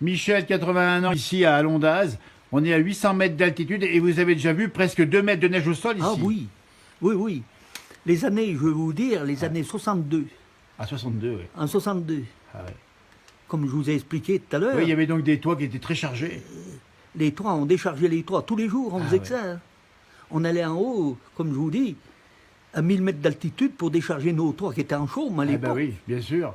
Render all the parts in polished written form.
Michel, 81 ans, ici à Alondaz. On est à 800 mètres d'altitude et vous avez déjà vu presque 2 mètres de neige au sol ici. Ah oui, oui, oui. Les années, je vais vous dire, les années 62. À 62, oui. En 62. Ah ouais. Comme je vous ai expliqué tout à l'heure, Oui, il y avait donc des toits qui étaient très chargés. les toits, on déchargeait les toits tous les jours, on faisait que ouais. ça. Hein. On allait en haut, comme je vous dis, à 1000 mètres d'altitude pour décharger nos toits qui étaient en chaume à Ah l'époque. ben oui, bien sûr.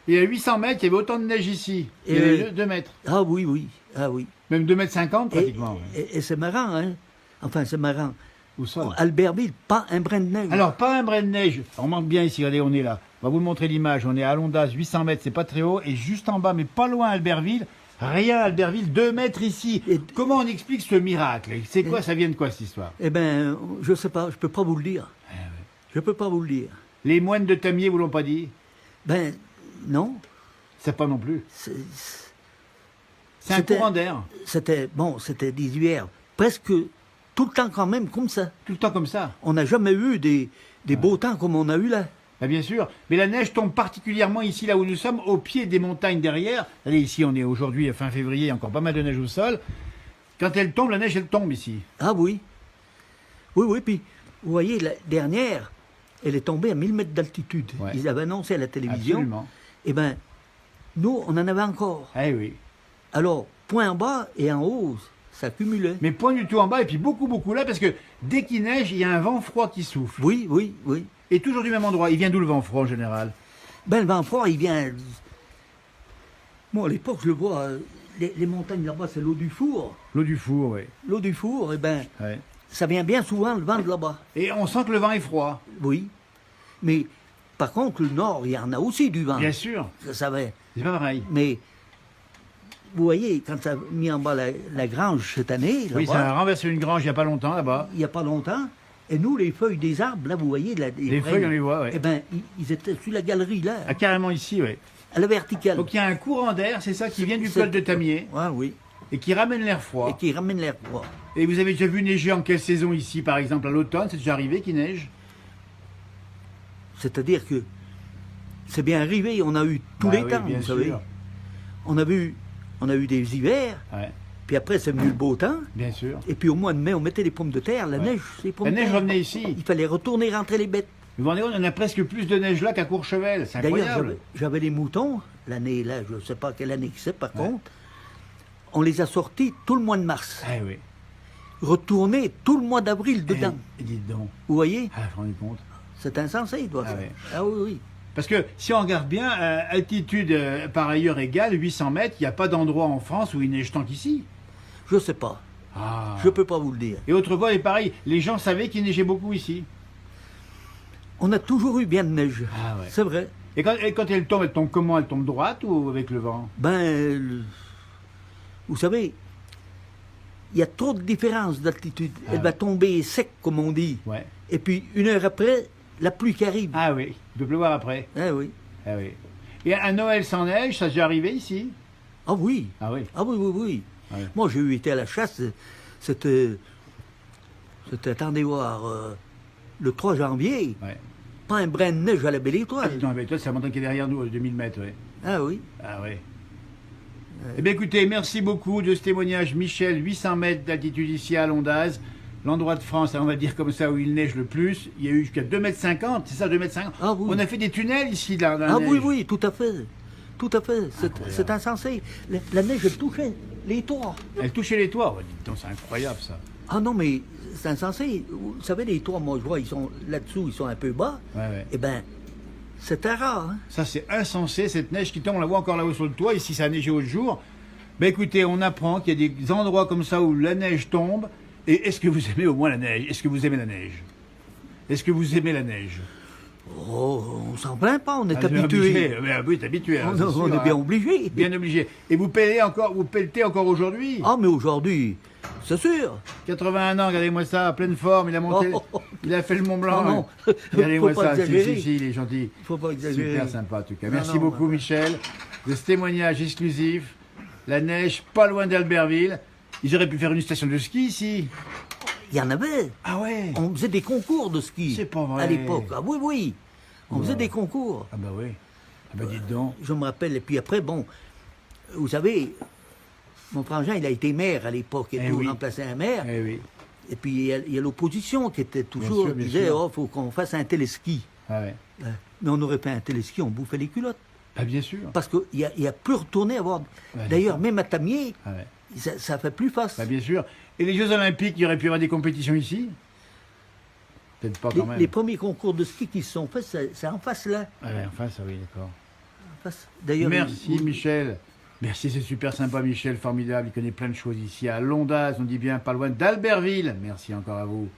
Et à 800 mètres, il y avait autant de neige ici. Il y Et avait 2 mètres. Ah oui, oui, ah oui. Même 2 mètres 50 Et, pratiquement. ouais. et c'est marrant, hein. Enfin, c'est marrant. Au sol. Albertville, pas un brin de neige. Alors, pas un brin de neige. On manque bien ici, regardez, on est là. On va vous montrer l'image. On est à Alondaz, 800 mètres, c'est pas très haut. Et juste en bas, mais pas loin, Albertville. Rien, Albertville, 2 mètres ici. Et- Comment on explique ce miracle? C'est quoi, ça vient de quoi cette histoire? Eh bien, je sais pas, je peux pas vous le dire. Je peux pas vous le dire. Les moines de Tamier vous l'ont pas dit? Ben, non. C'est pas non plus. C'est- C'est un C'était- courant d'air. C'était des hivers presque tout le temps quand même comme ça. Tout le temps comme ça. On n'a jamais eu des beaux temps comme on a eu là. Ah, bien sûr. Mais la neige tombe particulièrement ici, là où nous sommes, au pied des montagnes derrière. Allez, ici, on est aujourd'hui fin février, encore pas mal de neige au sol. Quand elle tombe, la neige, elle tombe ici. Ah oui. Oui, oui, puis vous voyez, la dernière, elle est tombée à 1000 mètres d'altitude. Ouais. Ils avaient annoncé à la télévision. Absolument. Eh bien, nous, on en avait encore. Ah oui. Alors, point en bas et en haut, ça cumulait. Mais point du tout en bas, et puis beaucoup, beaucoup là, parce que dès qu'il neige, il y a un vent froid qui souffle. Oui, oui, oui. Et toujours du même endroit. Il vient d'où le vent froid en général? Ben, le vent froid, il vient... Moi, à l'époque, je le vois, les montagnes là-bas, c'est l'eau du four. L'eau du four, oui. L'eau du four, eh ben, Ouais. ça vient bien souvent, le vent de là-bas. Et on sent que le vent est froid. Oui. Mais, par contre, le nord, il y en a aussi du vent. Bien sûr. Ça va. C'est pas pareil. Mais, vous voyez, quand ça a mis en bas la grange cette année, Oui, là-bas, ça a renversé une grange il n'y a pas longtemps là-bas. il n'y a pas longtemps, et nous, les feuilles des arbres, là, vous voyez, Les feuilles, on les voit, oui. Eh bien, ils étaient sur la galerie, là, Ah, carrément ici, oui. à la verticale. Donc il y a un courant d'air, c'est ça, qui vient du C'est- col de Tamier Ah oui, et qui ramène l'air et froid. qui ramène l'air froid. Et vous avez déjà vu neiger en quelle saison ici, par exemple à l'automne? C'est déjà arrivé qu'il neige? C'est-à-dire que c'est bien arrivé, on a eu tous Bah les oui, temps, bien vous savez. sûr. On a eu des hivers, Ouais, puis après c'est venu le beau temps, bien sûr. et puis au mois de mai, on mettait les pommes de terre, la Ouais. neige, les pommes La de neige terre. revenait ici. Il fallait retourner rentrer les bêtes. Vous vous rendez compte, on a presque plus de neige là qu'à Courchevel. C'est D'ailleurs, incroyable. j'avais les moutons, l'année là, je ne sais pas quelle année que c'est par contre, on les a sortis tout le mois de mars. Ah oui. Retournés tout le mois d'avril dedans. Dites donc. Vous voyez, Ah, vous vous rendez compte? c'est insensé, il doit Ah faire. ouais. Ah oui, oui. Parce que si on regarde bien, altitude par ailleurs égale, 800 mètres, il n'y a pas d'endroit en France où il neige tant qu'ici. Je ne sais pas, Ah. je ne peux pas vous le dire. Et autrefois, et pareil, les gens savaient qu'il neigeait beaucoup ici. On a toujours eu bien de neige, Ah ouais. c'est vrai. Et quand elle tombe comment? Elle tombe droite ou avec le vent? Vous savez, il y a trop de différences d'altitude. Ah Elle va tomber sec, comme on dit. Ouais. Et puis, une heure après, la pluie qui arrive. Ah oui, il peut pleuvoir après. Ah oui. Ah oui. Et un Noël sans neige, ça s'est déjà arrivé ici? Ah oui. Ah oui. Ah oui, oui, oui. Ah oui. Moi, j'ai eu été à la chasse, c'était, attendez voir, le 3 janvier, Ouais. pas un brin de neige à la Belle Étoile. Non, mais toi, c'est la montagne qui est derrière nous, 2000 mètres, oui. Ah oui. Ah oui. Eh bien, écoutez, merci beaucoup de ce témoignage. Michel, 800 mètres d'altitude ici à Alondaz, l'endroit de France, on va dire comme ça, où il neige le plus. Il y a eu jusqu'à 2,50 m, c'est ça, 2,50 m? Ah oui. On a fait des tunnels ici, dans la Ah neige. oui, oui, tout à fait. Tout à fait. Incroyable. C'est insensé. La neige elle touchait les toits. Elle touchait les toits. Ouais, dites donc, c'est incroyable, ça. Ah non, mais c'est insensé. Vous savez, les toits, moi, je vois, ils sont là-dessous, ils sont un peu bas. Ouais, ouais. Eh bien, c'était rare. Hein? Ça, c'est insensé, cette neige qui tombe. On la voit encore là-haut sur le toit. Ici, ça a neigé l'autre jour. Ben écoutez, on apprend qu'il y a des endroits comme ça où la neige tombe. Et est-ce que vous aimez au moins la neige? Est-ce que vous aimez la neige? Est-ce que vous aimez la neige? Oh, on s'en plaint pas, on est Ah, habitué. Oui, t'es habitué. hein, On, c'est on sûr, est bien hein. obligé. Bien obligé. Et vous pelletez encore aujourd'hui? Ah, mais aujourd'hui, c'est sûr. 81 ans, regardez-moi ça, pleine forme, il a monté, Oh, oh, oh. il a fait le Mont Blanc. Oh non, Regardez-moi faut pas ça, exagérer. si, il est gentil. Faut pas exagérer. Super sympa en tout cas. Non, Merci non, beaucoup bah, Michel de ce témoignage exclusif. La neige, pas loin d'Albertville. Ils auraient pu faire une station de ski ici. Il y en avait. Ah ouais? On faisait des concours de ski. C'est pas vrai. À l'époque. Ah oui, oui. On faisait des concours. Ah bah oui. Ah bah dites donc. Je me rappelle. Et puis après, bon, vous savez, Mon frangin, il a été maire à l'époque, et Eh tout, oui. remplaçait un maire. Eh oui. Et puis il y a l'opposition qui était toujours, sûr, bien disait, sûr. oh, faut qu'on fasse un téléski. Ah ouais. Mais on aurait fait un téléski, on bouffait les culottes. Ah, bien sûr. Parce qu'il y a plus retourné à voir. Ouais, D'ailleurs, même à Tamier, Ah ouais. ça fait plus face. Bah, bien sûr. Et les Jeux Olympiques, il y aurait pu y avoir des compétitions ici? Peut-être pas quand même. Les premiers concours de ski qui se sont faits, c'est en face là. Ah ouais, enfin, ça oui, d'accord. En face. D'ailleurs, Merci Michel. Merci, c'est super sympa Michel, formidable. Il connaît plein de choses ici à Londaz, on dit bien pas loin d'Albertville. Merci encore à vous.